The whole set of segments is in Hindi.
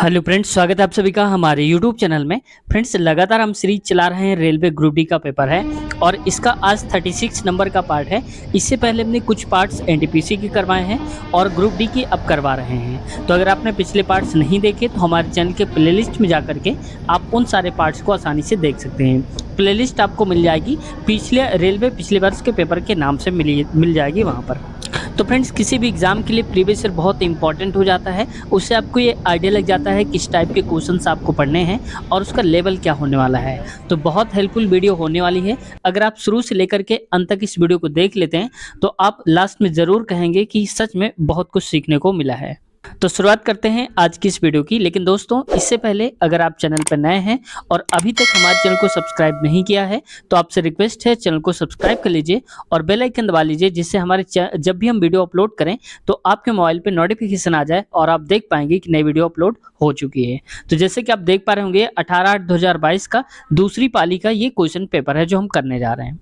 हेलो फ्रेंड्स, स्वागत है आप सभी का हमारे यूट्यूब चैनल में। फ्रेंड्स, लगातार हम सीरीज चला रहे हैं, रेलवे ग्रुप डी का पेपर है और इसका आज 36 नंबर का पार्ट है। इससे पहले हमने कुछ पार्ट्स एनटीपीसी के करवाए हैं और ग्रुप डी के अब करवा रहे हैं। तो अगर आपने पिछले पार्ट्स नहीं देखे तो हमारे चैनल के प्लेलिस्ट में जाकर के आप उन सारे पार्ट्स को आसानी से देख सकते हैं। प्लेलिस्ट आपको मिल जाएगी, पिछले वर्ष के पेपर के नाम से मिल जाएगी वहाँ पर। तो फ्रेंड्स, किसी भी एग्जाम के लिए प्रीवियस ईयर बहुत इंपॉर्टेंट हो जाता है। उससे आपको ये आइडिया लग जाता है किस टाइप के क्वेश्चंस आपको पढ़ने हैं और उसका लेवल क्या होने वाला है। तो बहुत हेल्पफुल वीडियो होने वाली है। अगर आप शुरू से लेकर के अंत तक इस वीडियो को देख लेते हैं तो आप लास्ट में ज़रूर कहेंगे कि सच में बहुत कुछ सीखने को मिला है। तो शुरुआत करते हैं आज की इस वीडियो की। लेकिन दोस्तों, इससे पहले अगर आप चैनल पर नए हैं और अभी तक हमारे चैनल को सब्सक्राइब नहीं किया है तो आपसे रिक्वेस्ट है, चैनल को सब्सक्राइब कर लीजिए और बेल आइकन दबा लीजिए, जिससे हमारे जब भी हम वीडियो अपलोड करें तो आपके मोबाइल पे नोटिफिकेशन आ जाए और आप देख पाएंगे कि नई वीडियो अपलोड हो चुकी है। तो जैसे कि आप देख पा रहे होंगे, 18/8/2022 का दूसरी पाली का ये क्वेश्चन पेपर है जो हम करने जा रहे हैं।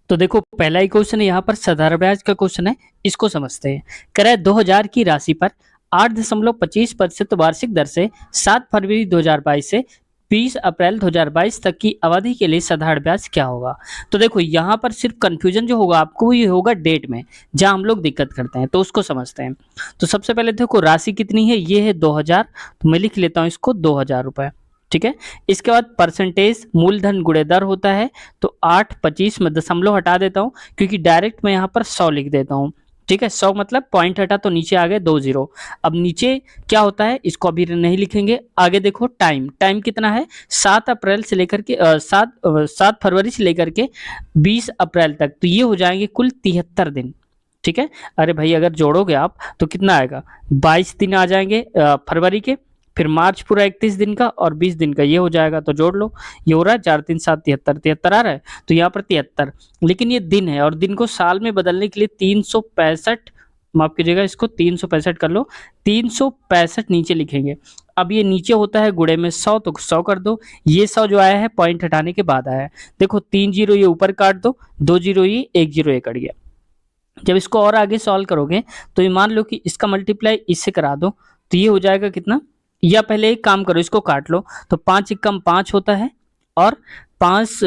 तो देखो, पहला ही क्वेश्चन है यहाँ पर, साधारण ब्याज का क्वेश्चन है। इसको समझते हैं। कह रहा है 2000 की राशि पर 8.25% वार्षिक दर से 7 फरवरी 2022 से 20 अप्रैल 2022 तक की अवधि के लिए साधारण ब्याज क्या होगा। तो देखो, यहाँ पर सिर्फ कंफ्यूजन जो होगा आपको ये होगा डेट में, जहाँ हम लोग दिक्कत करते हैं। तो उसको समझते हैं। तो सबसे पहले देखो, राशि कितनी है, ये है 2000। तो मैं लिख लेता हूँ इसको 2000 रुपये। ठीक है। इसके बाद परसेंटेज मूलधन गुणे दर होता है। तो 8/25 में दशमलव हटा देता हूँ क्योंकि डायरेक्ट मैं यहाँ पर 100 लिख देता हूँ। ठीक है, 100 मतलब पॉइंट हटा तो नीचे आ गए 2 जीरो। अब नीचे क्या होता है इसको अभी नहीं लिखेंगे। आगे देखो, टाइम कितना है, 7 अप्रैल से लेकर के 7 फरवरी से लेकर के 20 अप्रैल तक। तो ये हो जाएंगे कुल 73 दिन। ठीक है। अरे भाई, अगर जोड़ोगे आप तो कितना आएगा, 22 दिन आ जाएंगे फरवरी के, फिर मार्च पूरा 31 दिन का और 20 दिन का, ये हो जाएगा। तो जोड़ लो, ये हो रहा है 4 3 7 73, 73 आ रहा है। तो यहाँ पर 73, लेकिन ये दिन है और दिन को साल में बदलने के लिए 365, माफ कीजिएगा, इसको 365 कर लो, 365 नीचे लिखेंगे। अब ये नीचे होता है गुणे में 100, तो 100 कर दो। ये 100 जो आया है पॉइंट हटाने के बाद आया है। देखो, 3 जीरो ये ऊपर काट दो, 2 जीरो ये, 1 जीरो ये कट गया। जब इसको और आगे सॉल्व करोगे तो ये मान लो कि इसका मल्टीप्लाई इससे करा दो, तो ये हो जाएगा कितना, या पहले एक काम करो, इसको काट लो। तो 5 एकम 5 होता है और 5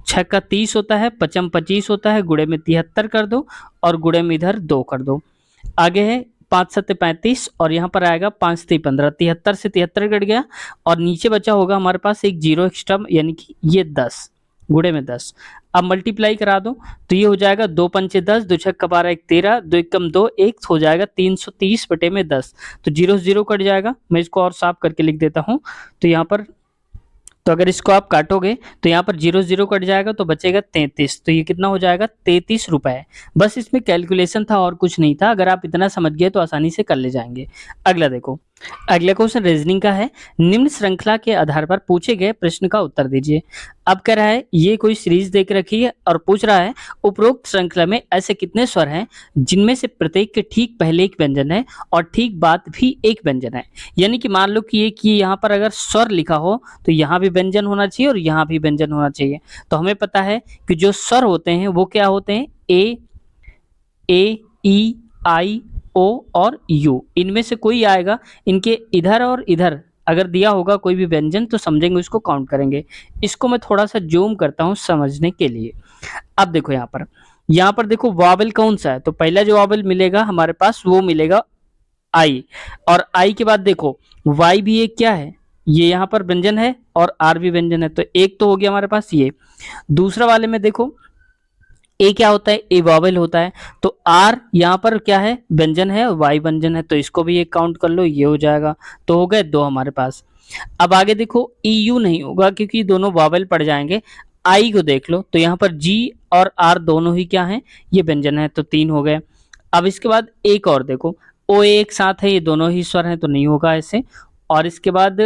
6 का 30 होता है, 5 25 होता है, गुणे में 73 कर दो और गुणे में इधर 2 कर दो। आगे है 5 7 35 और यहाँ पर आएगा 5 3 15, 73 से 73 कट गया और नीचे बचा होगा हमारे पास एक जीरो एक्स्ट्रा, यानी कि ये 10 गुणे में 10। अब मल्टीप्लाई करा दो तो ये हो जाएगा 2 पंचे 10, 2 छक्का 12, 1 13, 2 एकम 2, 1 हो जाएगा 330 बटे में 10। तो जीरो जीरो कट जाएगा। मैं इसको और साफ करके लिख देता हूँ। तो यहाँ पर, तो अगर इसको आप काटोगे तो यहाँ पर जीरो जीरो कट जाएगा तो बचेगा 33। तो ये कितना हो जाएगा, 33 रुपए। बस इसमें कैलकुलेशन था और कुछ नहीं था। अगर आप इतना समझ गए तो आसानी से कर ले जाएंगे। अगला देखो, अगला क्वेश्चन रीजनिंग का है। निम्न श्रृंखला के आधार पर पूछे गए प्रश्न का उत्तर दीजिए। अब कह रहा है, ये कोई सीरीज देख रखी है और पूछ रहा है उपरोक्त श्रृंखला में ऐसे कितने स्वर हैं जिनमें से प्रत्येक के ठीक पहले एक व्यंजन है और ठीक बाद भी एक व्यंजन है। यानी कि मान लो कि यहाँ पर अगर स्वर लिखा हो तो यहाँ भी व्यंजन होना चाहिए और यहाँ भी व्यंजन होना चाहिए। तो हमें पता है कि जो स्वर होते हैं वो क्या होते हैं, ए ई आई ओ और यू, इनमें से कोई आएगा। इनके इधर और इधर अगर दिया होगा कोई भी व्यंजन तो समझेंगे, उसको काउंट करेंगे। इसको मैं थोड़ा सा जूम करता हूं समझने के लिए। अब देखो, यहाँ पर देखो वावल कौन सा है, तो पहला जो वावल मिलेगा हमारे पास वो मिलेगा आई, और आई के बाद देखो वाई भी एक क्या है, ये यहाँ पर व्यंजन है और आर भी व्यंजन है। तो एक तो हो गया हमारे पास ये। दूसरा वाले में देखो ए क्या होता है, ए वावल होता है। तो आर यहाँ पर क्या है, व्यंजन है, और वाई व्यंजन है। तो इसको भी एक काउंट कर लो, ये हो जाएगा। तो हो गए 2 हमारे पास। अब आगे देखो, ई यू नहीं होगा क्योंकि दोनों वावल पड़ जाएंगे। आई को देख लो तो यहाँ पर जी और आर दोनों ही क्या है, ये व्यंजन है। तो 3 हो गए। अब इसके बाद एक और देखो, ओ एक साथ है, ये दोनों ही स्वर हैं तो नहीं होगा ऐसे। और इसके बाद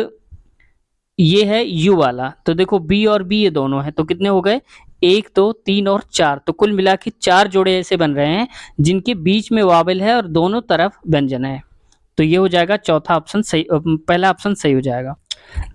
ये है यू वाला, तो देखो बी और बी ये दोनों है। तो कितने हो गए, 1 2 3 और 4। तो कुल मिला के 4 जोड़े ऐसे बन रहे हैं जिनके बीच में वावल है और दोनों तरफ व्यंजन है। तो ये हो जाएगा चौथा ऑप्शन सही, पहला ऑप्शन सही हो जाएगा।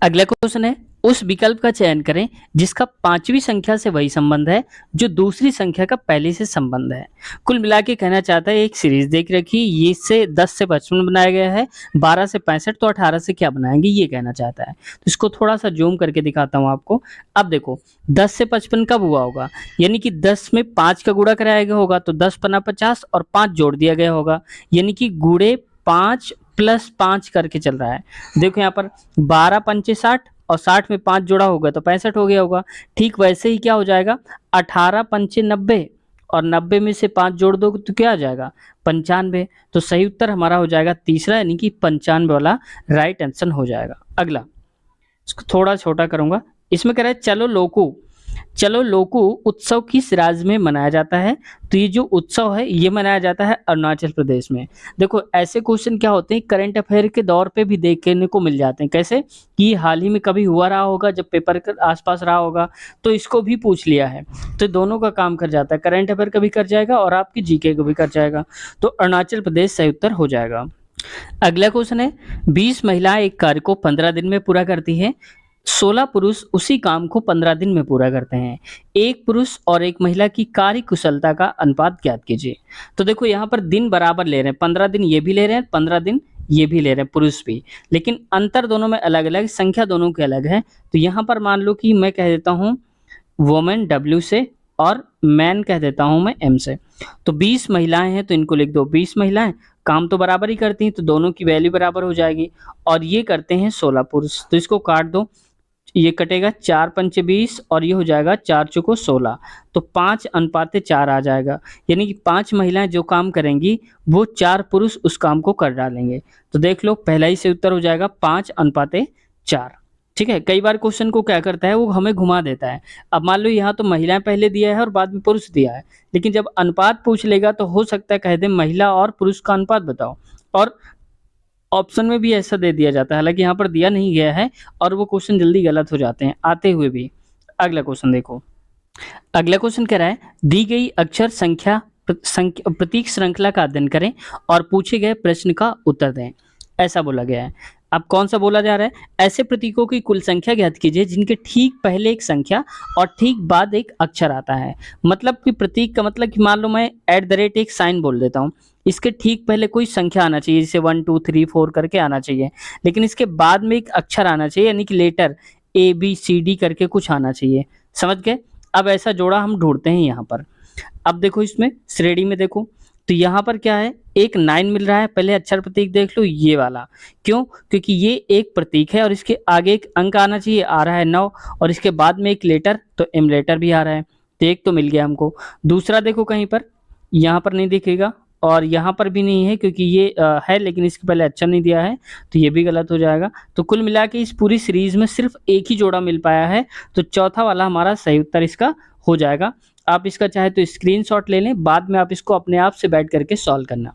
अगला क्वेश्चन है, उस विकल्प का चयन करें जिसका पांचवी संख्या से वही संबंध है जो दूसरी संख्या का पहले से संबंध है। कुल मिला के कहना चाहता है एक सीरीज देख रखी, ये से 10 से 55 बनाया गया है, 12 से 65, तो 18 से क्या बनाएंगे ये कहना चाहता है। तो इसको थोड़ा सा जूम करके दिखाता हूँ आपको। अब देखो 10 से 55 कब हुआ होगा, यानी कि 10 में 5 का गुणा कराया गया होगा, तो 10 पन्ना 50 और 5 जोड़ दिया गया होगा, यानी कि गुणे 5 प्लस 5 करके चल रहा है। देखो यहाँ पर 12 पंचे 60 और 60 में 5 जोड़ा होगा तो 65 हो गया होगा। ठीक वैसे ही क्या हो जाएगा, 18 पंचे 90 और 90 में से 5 जोड़ दो तो क्या आ जाएगा, 95। तो सही उत्तर हमारा हो जाएगा तीसरा, यानी कि 95 वाला राइट आंसर हो जाएगा। अगला, इसको थोड़ा छोटा करूंगा। इसमें कह रहा है चलो लोकू उत्सव किस राज्य में मनाया जाता है। तो ये जो उत्सव है ये मनाया जाता है अरुणाचल प्रदेश में। देखो ऐसे क्वेश्चन क्या होते हैं करंट अफेयर के दौर पे भी देखने को मिल जाते हैं। कैसे कि हाल ही में कभी हुआ रहा होगा, जब पेपर के आसपास रहा होगा तो इसको भी पूछ लिया है। तो दोनों का काम कर जाता है, करंट अफेयर का भी कर जाएगा और आपकी जीके को भी कर जाएगा। तो अरुणाचल प्रदेश सही उत्तर हो जाएगा। अगला क्वेश्चन है 20 महिलाएं एक कार्य को 15 दिन में पूरा करती है, 16 पुरुष उसी काम को 15 दिन में पूरा करते हैं। एक पुरुष और एक महिला की कार्य कुशलता का अनुपात ज्ञात कीजिए। तो देखो यहाँ पर दिन बराबर ले रहे हैं, 15 दिन ये भी ले रहे हैं, 15 दिन ये भी ले रहे हैं पुरुष भी, लेकिन अंतर दोनों में अलग अलग, संख्या दोनों की अलग है। तो यहाँ पर मान लो कि मैं कह देता हूँ वोमेन W से और मैन कह देता हूँ मैं M से। तो 20 महिलाएं हैं तो इनको लिख दो 20 महिलाएं, काम तो बराबर ही करती हैं तो दोनों की वैल्यू बराबर हो जाएगी। और ये करते हैं 16 पुरुष, तो इसको काट दो, ये कटेगा 4 पंचे 20 और ये हो जाएगा 4 चौको 16, तो 5:4 आ जाएगा। यानी कि 5 महिलाएं जो काम करेंगी वो 4 पुरुष उस काम को कर डालेंगे। तो देख लो पहला ही से उत्तर हो जाएगा 5:4। ठीक है, कई बार क्वेश्चन को क्या करता है वो हमें घुमा देता है। अब मान लो यहाँ तो महिलाएं पहले दिया है और बाद में पुरुष दिया है, लेकिन जब अनुपात पूछ लेगा तो हो सकता है कह दे महिला और पुरुष का अनुपात बताओ, और ऑप्शन में भी ऐसा दे दिया जाता है, हालांकि यहाँ पर दिया नहीं गया है और वो क्वेश्चन जल्दी गलत हो जाते हैं आते हुए भी। अगला क्वेश्चन देखो, अगला क्वेश्चन कह रहा है दी गई अक्षर संख्या प्रतीक श्रृंखला का अध्ययन करें और पूछे गए प्रश्न का उत्तर दें, ऐसा बोला गया है। अब कौन सा बोला जा रहा है, ऐसे प्रतीकों की कुल संख्या ज्ञात कीजिए जिनके ठीक पहले एक संख्या और ठीक बाद एक अक्षर आता है। मतलब कि प्रतीक का मतलब कि मान लो मैं @ एक साइन बोल देता हूँ, इसके ठीक पहले कोई संख्या आना चाहिए, जैसे 1 2 3 4 करके आना चाहिए, लेकिन इसके बाद में एक अक्षर आना चाहिए, यानी कि लेटर ABCD करके कुछ आना चाहिए। समझ गए। अब ऐसा जोड़ा हम ढूंढते हैं यहाँ पर। अब देखो इसमें श्रेणी में देखो, तो यहाँ पर क्या है, एक 9 मिल रहा है। पहले अक्षर प्रतीक देख लो ये वाला, क्यों, क्योंकि ये एक प्रतीक है और इसके आगे एक अंक आना चाहिए, आ रहा है 9, और इसके बाद में एक लेटर तो M लेटर भी आ रहा है, तो एक तो मिल गया हमको। दूसरा देखो कहीं पर, यहाँ पर नहीं दिखेगा और यहाँ पर भी नहीं है क्योंकि ये है लेकिन इसके पहले अक्षर नहीं दिया है, तो ये भी गलत हो जाएगा। तो कुल मिला के इस पूरी सीरीज में सिर्फ एक ही जोड़ा मिल पाया है, तो चौथा वाला हमारा सही उत्तर इसका हो जाएगा। आप इसका चाहे तो स्क्रीनशॉट ले लें, बाद में आप इसको अपने आप से बैठ करके सॉल्व करना।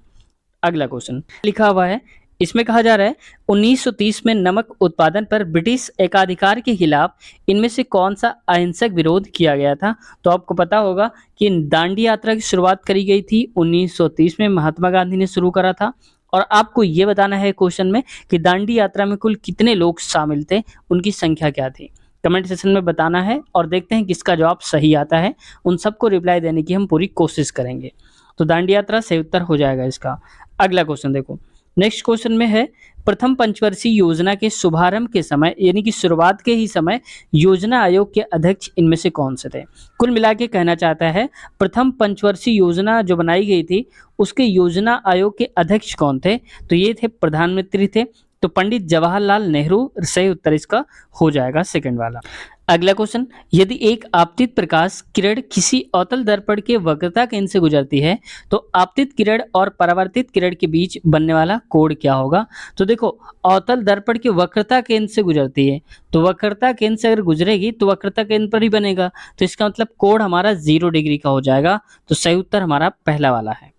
अगला क्वेश्चन लिखा हुआ है, इसमें कहा जा रहा है 1930 में नमक उत्पादन पर ब्रिटिश एकाधिकार के खिलाफ इनमें से कौन सा अहिंसक विरोध किया गया था। तो आपको पता होगा कि दांडी यात्रा की शुरुआत करी गई थी 1930 में, महात्मा गांधी ने शुरू करा था। और आपको ये बताना है क्वेश्चन में कि दांडी यात्रा में कुल कितने लोग शामिल थे, उनकी संख्या क्या थी। कमेंट सेक्शन में बताना है और देखते हैं किसका जवाब सही आता है। उन सबको रिप्लाई देने की हम पूरी कोशिश करेंगे। तो दांडी यात्रा सही उत्तर हो जाएगा इसका। अगला क्वेश्चन देखो, नेक्स्ट क्वेश्चन में है प्रथम पंचवर्षीय योजना के शुभारंभ के समय, यानी कि शुरुआत के ही समय योजना आयोग के अध्यक्ष इनमें से कौन से थे। कुल मिला के कहना चाहता है प्रथम पंचवर्षीय योजना जो बनाई गई थी उसके योजना आयोग के अध्यक्ष कौन थे। तो ये थे प्रधानमंत्री थे, तो पंडित जवाहरलाल नेहरू सही उत्तर इसका हो जाएगा सेकंड वाला। अगला क्वेश्चन, यदि एक आपतित प्रकाश किरण किसी अवतल दर्पण के वक्रता केंद्र से गुजरती है तो आपतित किरण और परावर्तित किरण के बीच बनने वाला कोण क्या होगा। तो देखो अवतल दर्पण के वक्रता केंद्र से गुजरती है, तो वक्रता केंद्र से अगर गुजरेगी तो वक्रता केंद्र पर ही बनेगा, तो इसका मतलब कोण हमारा 0 डिग्री का हो जाएगा। तो सही उत्तर हमारा पहला वाला है।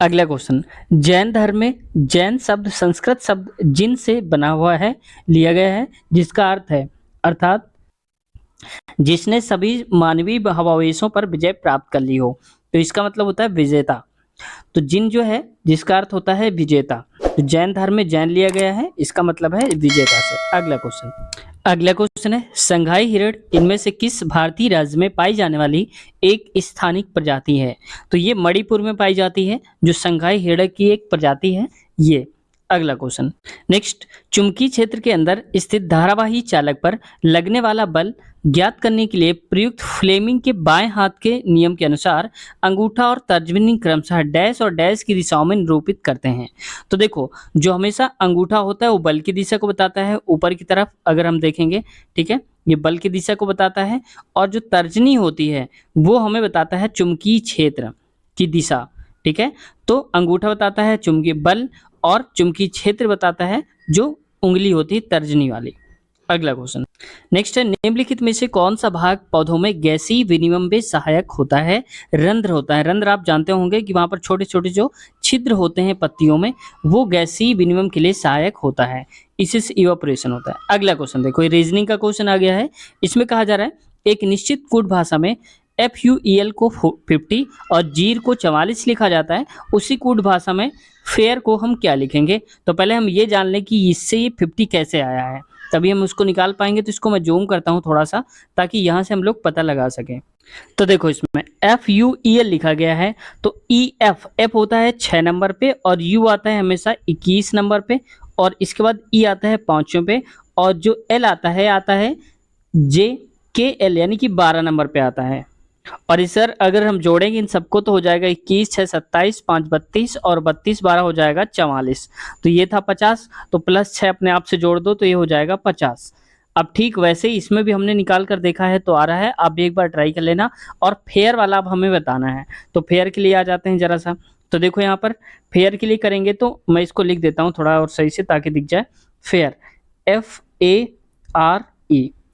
अगला क्वेश्चन, जैन धर्म में जैन शब्द संस्कृत शब्द जिन से बना हुआ है लिया गया है, जिसका अर्थ है अर्थात जिसने सभी मानवीय भावावेशों पर विजय प्राप्त कर ली हो। तो इसका मतलब होता है विजेता। तो जिन जो है जिसका अर्थ होता है विजेता, तो जैन धर्म में जैन लिया गया है, इसका मतलब है विजेता से। अगला क्वेश्चन है संघाई हिरण इनमें से किस भारतीय राज्य में पाई जाने वाली एक स्थानिक प्रजाति है? तो ये मणिपुर में पाई जाती है, जो संघाई हिरण की एक प्रजाति है ये। अगला क्वेश्चन नेक्स्ट, चुंबकीय क्षेत्र के अंदर स्थित धारावाही चालक पर लगने वाला बल ज्ञात करने के लिए प्रयुक्त फ्लेमिंग के बाएं हाथ के नियम के अनुसार अंगूठा और तर्जनी क्रमशः डैश और डैश की दिशाओं में निरूपित करते हैं। तो देखो, जो हमेशा अंगूठा होता है वो बल की दिशा को बताता है ऊपर की तरफ, अगर हम देखेंगे, ठीक है, ये बल की दिशा को बताता है, और जो तर्जनी होती है वो हमें बताता है चुंबकीय क्षेत्र की दिशा, ठीक है। तो अंगूठा बताता है चुंबकीय बल और चुंबकीय क्षेत्र बताता है जो उंगली होती है तर्जनी वाली। अगला क्वेश्चन नेक्स्ट है, निम्नलिखित में से कौन सा भाग पौधों में गैसीय विनिमय में सहायक होता है? रंध्र होता है। रंध्र आप जानते होंगे कि वहां पर छोटे छोटे जो छिद्र होते हैं पत्तियों में, वो गैसीय विनिमय के लिए सहायक होता है, इसी से इवापोरेशन होता है। अगला क्वेश्चन देखो, ये रीजनिंग का क्वेश्चन आ गया है। इसमें कहा जा रहा है एक निश्चित कूट भाषा में FUEL को 50 और जीर को 44 लिखा जाता है, उसी कूट भाषा में फेयर को हम क्या लिखेंगे? तो पहले हम ये जान लें कि इससे ये 50 कैसे आया है, तभी हम उसको निकाल पाएंगे। तो इसको मैं जूम करता हूँ थोड़ा सा, ताकि यहाँ से हम लोग पता लगा सकें। तो देखो, इसमें FUEL लिखा गया है, तो एफ होता है 6 नंबर पे, और U आता है हमेशा 21 नंबर पे, और इसके बाद E आता है 5वें पे, और जो L आता है JKL यानी कि 12 नंबर पे आता है। और इस सर अगर हम जोड़ेंगे इन सबको तो हो जाएगा 21 6 27 5 32 और 32 12 हो जाएगा 44। तो ये था 50, तो प्लस 6 अपने आप से जोड़ दो तो ये हो जाएगा 50। अब ठीक वैसे ही इसमें भी हमने निकाल कर देखा है तो आ रहा है, आप भी एक बार ट्राई कर लेना। और फेयर वाला अब हमें बताना है, तो फेयर के लिए आ जाते हैं जरा सा। तो देखो यहाँ पर फेयर के लिए करेंगे तो मैं इसको लिख देता हूँ थोड़ा और सही से ताकि दिख जाए। फेयर FARE,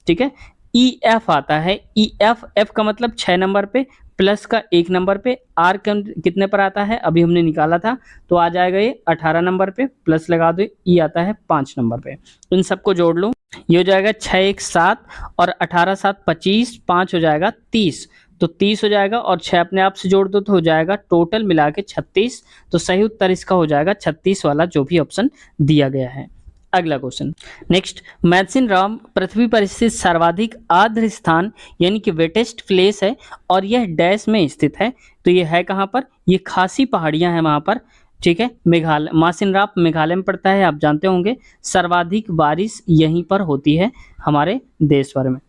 ठीक है। EF आता है, एफ का मतलब 6 नंबर पे, प्लस का 1 नंबर पे, आर कितने पर आता है अभी हमने निकाला था, तो आ जाएगा ये 18 नंबर पे, प्लस लगा दो, ई आता है 5 नंबर पे। इन सबको जोड़ लो, ये हो जाएगा 6 1 7 और 18 7 25, 5 हो जाएगा 30, तो 30 हो जाएगा, और 6 अपने आप से जोड़ दो तो हो जाएगा टोटल मिला के 36। तो सही उत्तर इसका हो जाएगा 36 वाला, जो भी ऑप्शन दिया गया है। अगला क्वेश्चन नेक्स्ट, मैथ्सिन राम पृथ्वी पर स्थित सर्वाधिक आर्द्र स्थान यानी कि वेटेस्ट प्लेस है, और यह डैश में स्थित है। तो ये है कहाँ पर? ये खासी पहाड़ियां हैं वहां पर, ठीक है, मेघालय, मासिन राम मेघालय में पड़ता है, आप जानते होंगे। सर्वाधिक बारिश यहीं पर होती है हमारे देश भर में।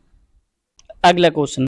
अगला क्वेश्चन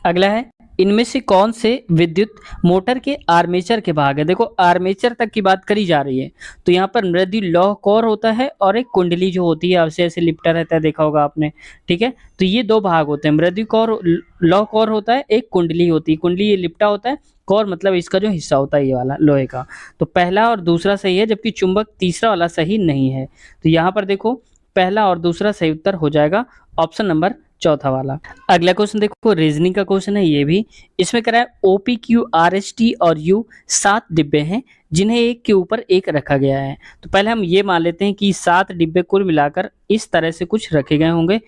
अगला है, इनमें से कौन से विद्युत मोटर के आर्मेचर के भाग है? देखो, आर्मेचर तक की बात करी जा रही है, तो यहाँ पर मृदु लौह कोर होता है और एक कुंडली जो होती है ऐसे ऐसे लिपटा रहता है, देखा होगा आपने, ठीक है। तो ये दो भाग होते हैं, मृदु कोर लौह कोर होता है, एक कुंडली होती है, कुंडली ये लिपटा होता है, कोर मतलब इसका जो हिस्सा होता है ये वाला लोहे का। तो पहला और दूसरा सही है, जबकि चुंबक तीसरा वाला सही नहीं है। तो यहाँ पर देखो, पहला और दूसरा सही उत्तर हो जाएगा ऑप्शन नंबर चौथा वाला। अगला क्वेश्चन देखो, रीजनिंग का क्वेश्चन है ये भी। इसमें कह रहा है OPQRST और U 7 डिब्बे हैं जिन्हें एक के ऊपर एक रखा गया है। तो पहले हम ये मान लेते हैं कि 7 डिब्बे कुल मिलाकर इस तरह से कुछ रखे गए होंगे,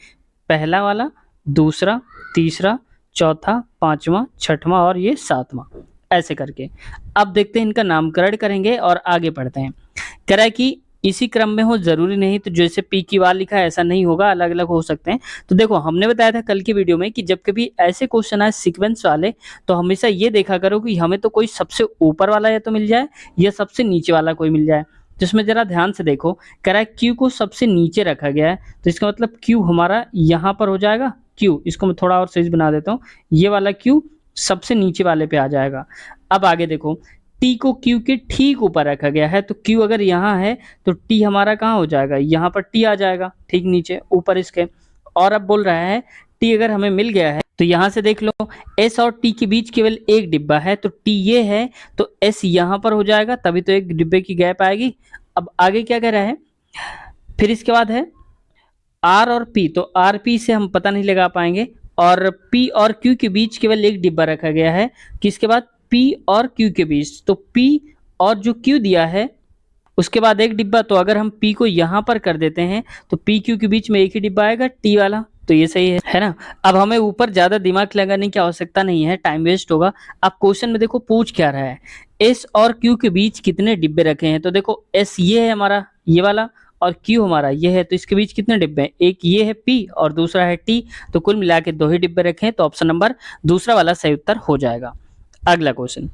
पहला वाला, दूसरा, तीसरा, चौथा, पांचवा, छठवां और ये 7वां, ऐसे करके। अब देखते हैं इनका नामकरण करेंगे और आगे बढ़ते हैं। कह रहा है कि इसी क्रम में हो, जरूरी नहीं, तो जैसे PQR लिखा है ऐसा नहीं होगा, अलग अलग हो सकते हैं। तो देखो, हमने बताया था कल की वीडियो में कि जब कभी ऐसे क्वेश्चन आए सीक्वेंस वाले, तो हमेशा ये देखा करो कि हमें तो कोई सबसे ऊपर वाला या तो मिल जाए या सबसे नीचे वाला कोई मिल जाए। तो इसमें जरा ध्यान से देखो, कह रहा है Q को सबसे नीचे रखा गया है, तो इसका मतलब Q हमारा यहाँ पर हो जाएगा। Q, इसको मैं थोड़ा और सही बना देता हूँ, ये वाला Q सबसे नीचे वाले पे आ जाएगा। अब आगे देखो, T को Q के ठीक ऊपर रखा गया है, तो Q अगर यहाँ है तो T हमारा कहाँ हो जाएगा? यहाँ पर T आ जाएगा, ठीक नीचे ऊपर इसके। और अब बोल रहा है T अगर हमें मिल गया है तो यहाँ से देख लो, S और T के बीच केवल एक डिब्बा है, तो T ये है तो S यहाँ पर हो जाएगा, तभी तो एक डिब्बे की गैप आएगी। अब आगे क्या कह रहा है, फिर इसके बाद है R और P, तो R P से हम पता नहीं लगा पाएंगे, और P और Q के बीच केवल एक डिब्बा रखा गया है, किसके बाद? P और Q के बीच। तो P और जो Q दिया है उसके बाद एक डिब्बा, तो अगर हम P को यहाँ पर कर देते हैं तो P Q के बीच में एक ही डिब्बा आएगा, T वाला, तो ये सही है ना। अब हमें ऊपर ज़्यादा दिमाग लगाने की आवश्यकता नहीं है, टाइम वेस्ट होगा। अब क्वेश्चन में देखो पूछ क्या रहा है, एस और क्यू के बीच कितने डिब्बे रखे हैं। तो देखो एस ये है हमारा ये वाला और क्यू हमारा ये है, तो इसके बीच कितने डिब्बे हैं, एक ये है पी और दूसरा है टी, तो कुल मिला के 2 ही डिब्बे रखे हैं, तो ऑप्शन नंबर दूसरा वाला सही उत्तर हो जाएगा। अगला क्वेश्चन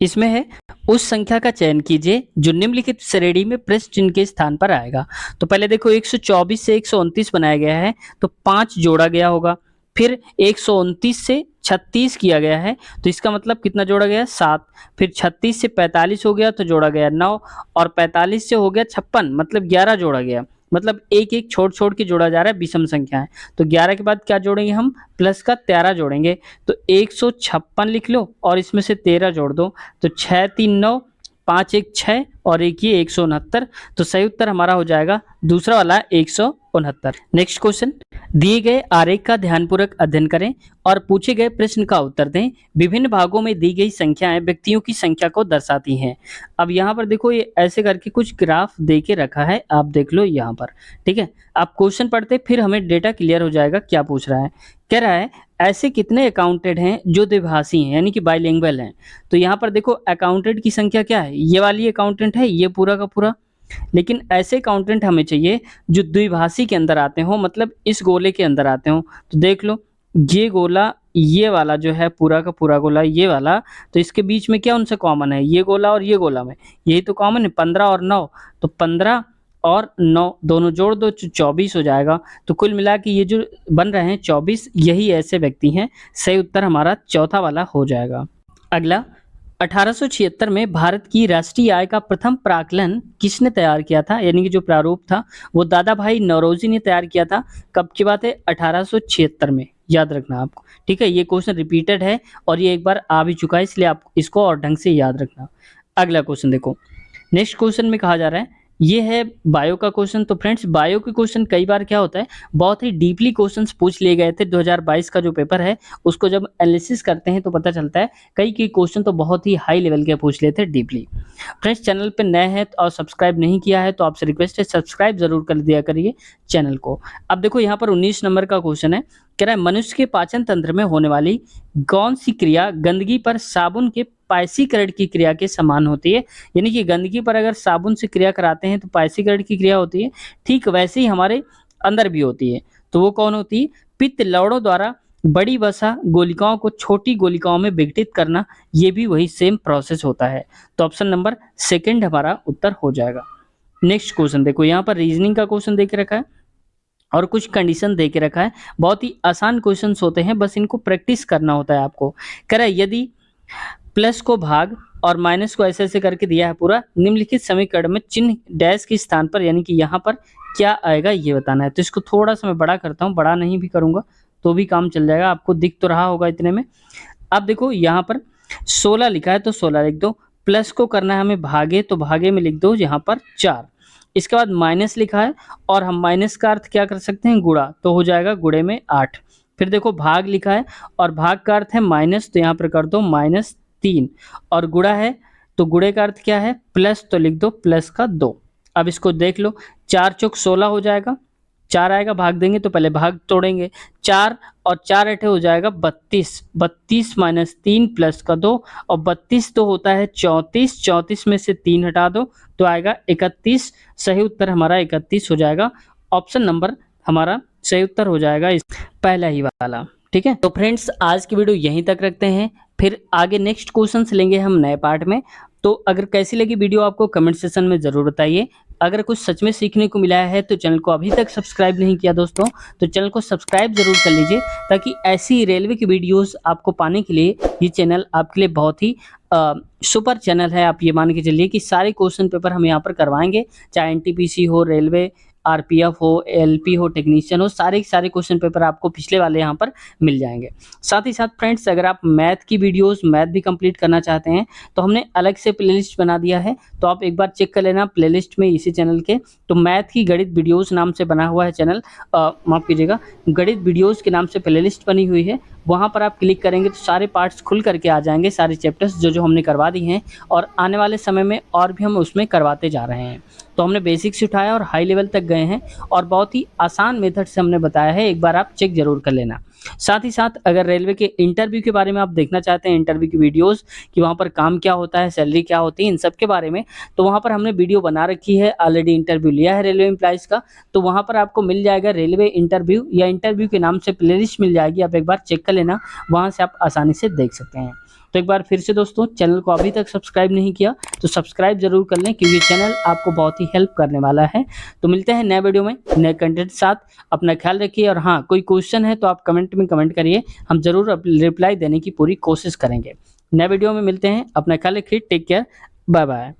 इसमें है, उस संख्या का चयन कीजिए जो निम्नलिखित श्रेणी में प्रश्न चिन्ह के स्थान पर आएगा। तो पहले देखो 124 से 129 बनाया गया है, तो 5 जोड़ा गया होगा। फिर 129 से 36 किया गया है, तो इसका मतलब कितना जोड़ा गया 7। फिर 36 से 45 हो गया तो जोड़ा गया 9, और 45 से हो गया 56 मतलब 11 जोड़ा गया। मतलब एक एक छोड़ छोड़ के जोड़ा जा रहा है, विषम संख्या है। तो 11 के बाद क्या जोड़ेंगे हम, प्लस का 13 जोड़ेंगे, तो 156 लिख लो और इसमें से 13 जोड़ दो, तो 6 3 9, 5 1 6 और एक ये 169। तो सही उत्तर हमारा हो जाएगा दूसरा वाला 169। नेक्स्ट क्वेश्चन, दिए गए आरेख का ध्यानपूर्वक अध्ययन करें और पूछे गए प्रश्न का उत्तर दें। विभिन्न भागों में दी गई संख्याएं व्यक्तियों की संख्या को दर्शाती हैं। अब यहाँ पर देखो ये ऐसे करके कुछ ग्राफ दे के रखा है, आप देख लो यहाँ पर, ठीक है। आप क्वेश्चन पढ़ते फिर हमें डेटा क्लियर हो जाएगा क्या पूछ रहा है। कह रहा है ऐसे कितने अकाउंटेंट हैं जो द्विभाषी हैं यानी कि बाइलिंगुअल हैं। तो यहाँ पर देखो अकाउंटेंट की संख्या क्या है, ये वाली अकाउंटेंट है ये पूरा का पूरा, लेकिन ऐसे अकाउंटेंट हमें चाहिए जो द्विभाषी के अंदर आते हो, मतलब इस गोले के अंदर आते हो। तो देख लो ये गोला ये वाला जो है पूरा का पूरा गोला ये वाला, तो इसके बीच में क्या उनसे कॉमन है, ये गोला और ये गोला में यही तो कॉमन है 15 और 9, तो 15 और 9 दोनों जोड़ दो 24 हो जाएगा। तो कुल मिला के ये जो बन रहे हैं 24, यही ऐसे व्यक्ति हैं। सही उत्तर हमारा चौथा वाला हो जाएगा। अगला, 1876 में भारत की राष्ट्रीय आय का प्रथम प्राकलन किसने तैयार किया था, यानी कि जो प्रारूप था वो दादा भाई नौरोजी ने तैयार किया था। कब की बात है, 1876 में, याद रखना आपको, ठीक है। ये क्वेश्चन रिपीटेड है और ये एक बार आ भी चुका है, इसलिए आप इसको और ढंग से याद रखना। अगला क्वेश्चन देखो, नेक्स्ट क्वेश्चन में कहा जा रहा है, ये है बायो का क्वेश्चन। तो फ्रेंड्स बायो के क्वेश्चन कई बार क्या होता है, बहुत ही डीपली क्वेश्चंस पूछ लिए गए थे। 2022 का जो पेपर है उसको जब एनालिसिस करते हैं तो पता चलता है कई क्वेश्चन तो बहुत ही हाई लेवल के पूछ लिए थे डीपली। फ्रेंड्स चैनल पे नए हैं और सब्सक्राइब नहीं किया है तो आपसे रिक्वेस्ट है सब्सक्राइब जरूर कर दिया करिए चैनल को। अब देखो यहाँ पर 19 नंबर का क्वेश्चन है, कह रहा है मनुष्य के पाचन तंत्र में होने वाली कौन सी क्रिया गंदगी पर साबुन के पायसीकरण की क्रिया के समान होती है। यानी कि गंदगी पर अगर साबुन से क्रिया कराते हैं तो पायसीकरण की क्रिया होती है, ठीक वैसे ही हमारे अंदर भी होती है। तो वो कौन होती है, पित्त लवणों द्वारा बड़ी वसा गोलिकाओं को छोटी गोलिकाओं में विघटित करना, ये भी वही सेम प्रोसेस होता है। तो ऑप्शन नंबर सेकंड हमारा उत्तर हो जाएगा। नेक्स्ट क्वेश्चन देखो, यहाँ पर रीजनिंग का क्वेश्चन दे के रखा है और कुछ कंडीशन दे के रखा है। बहुत ही आसान क्वेश्चंस होते हैं, बस इनको प्रैक्टिस करना होता है आपको। कह रहा है यदि प्लस को भाग और माइनस को ऐसे ऐसे करके दिया है पूरा, निम्नलिखित समीकरण में चिन्ह डैश के स्थान पर यानी कि यहाँ पर क्या आएगा ये बताना है। तो इसको थोड़ा सा मैं बड़ा करता हूँ, बड़ा नहीं भी करूँगा तो भी काम चल जाएगा, आपको दिख तो रहा होगा इतने में। अब देखो यहाँ पर 16 लिखा है तो 16 लिख दो, प्लस को करना है हमें भागे तो भागे में लिख दो यहाँ पर 4। इसके बाद माइनस लिखा है और हम माइनस का अर्थ क्या कर सकते हैं, गुणा, तो हो जाएगा गुणे में 8। फिर देखो भाग लिखा है और भाग का अर्थ है माइनस, तो यहाँ पर कर दो -3, और गुणा है तो गुणे का अर्थ क्या है प्लस, तो लिख दो प्लस का 2। अब इसको देख लो, 4 चौक 16 हो जाएगा, 4 आएगा भाग देंगे तो पहले भाग तोड़ेंगे, 4 और 4 अठे हो जाएगा 32, 32 माइनस 3 प्लस का 2, और 32 तो होता है 34, 34 में से 3 हटा दो तो आएगा 31। सही उत्तर हमारा 31 हो जाएगा। ऑप्शन नंबर हमारा सही उत्तर हो जाएगा इस पहला ही वाला, ठीक है। तो फ्रेंड्स आज की वीडियो यहीं तक रखते हैं, फिर आगे नेक्स्ट क्वेश्चंस लेंगे हम नए पार्ट में। तो अगर कैसी लगी वीडियो आपको कमेंट सेक्शन में ज़रूर बताइए। अगर कुछ सच में सीखने को मिला है तो चैनल को अभी तक सब्सक्राइब नहीं किया दोस्तों तो चैनल को सब्सक्राइब जरूर कर लीजिए, ताकि ऐसी रेलवे की वीडियोस आपको पाने के लिए ये चैनल आपके लिए बहुत ही सुपर चैनल है। आप ये मान के चलिए कि सारे क्वेश्चन पेपर हम यहाँ पर करवाएंगे, चाहे एनटीपीसी हो, रेलवे, आरपीएफ हो, एलपी हो, टेक्नीशियन हो, सारे क्वेश्चन पेपर आपको पिछले वाले यहाँ पर मिल जाएंगे। साथ ही साथ फ्रेंड्स अगर आप मैथ की वीडियोस मैथ भी कंप्लीट करना चाहते हैं तो हमने अलग से प्लेलिस्ट बना दिया है, तो आप एक बार चेक कर लेना प्लेलिस्ट में इसी चैनल के। तो मैथ की गणित वीडियोस नाम से बना हुआ है चैनल, माफ़ कीजिएगा, गणित वीडियोस के नाम से प्लेलिस्ट बनी हुई है। वहाँ पर आप क्लिक करेंगे तो सारे पार्ट्स खुल करके आ जाएंगे, सारे चैप्टर्स जो हमने करवा दी हैं और आने वाले समय में और भी हम उसमें करवाते जा रहे हैं। तो तो हमने बेसिक से उठाया और हाई लेवल तक गए हैं और बहुत ही आसान मेथड से हमने बताया है, एक बार आप चेक ज़रूर कर लेना। साथ ही साथ अगर रेलवे के इंटरव्यू के बारे में आप देखना चाहते हैं, इंटरव्यू की वीडियोज़ कि वहाँ पर काम क्या होता है, सैलरी क्या होती है, इन सब के बारे में, तो वहाँ पर हमने वीडियो बना रखी है, ऑलरेडी इंटरव्यू लिया है रेलवे एम्प्लॉइज़ का, तो वहाँ पर आपको मिल जाएगा रेलवे इंटरव्यू या इंटरव्यू के नाम से प्लेलिस्ट मिल जाएगी, आप एक बार चेक कर लेना, वहाँ से आप आसानी से देख सकते हैं। तो एक बार फिर से दोस्तों, चैनल को अभी तक सब्सक्राइब नहीं किया तो सब्सक्राइब ज़रूर कर लें, क्योंकि चैनल आपको बहुत ही हेल्प करने वाला है। तो मिलते हैं नए वीडियो में नए कंटेंट के साथ। अपना ख्याल रखिए और हाँ, कोई क्वेश्चन है तो आप कमेंट में कमेंट करिए, हम ज़रूर रिप्लाई देने की पूरी कोशिश करेंगे। नए वीडियो में मिलते हैं, अपना ख्याल रखिए, टेक केयर, बाय बाय।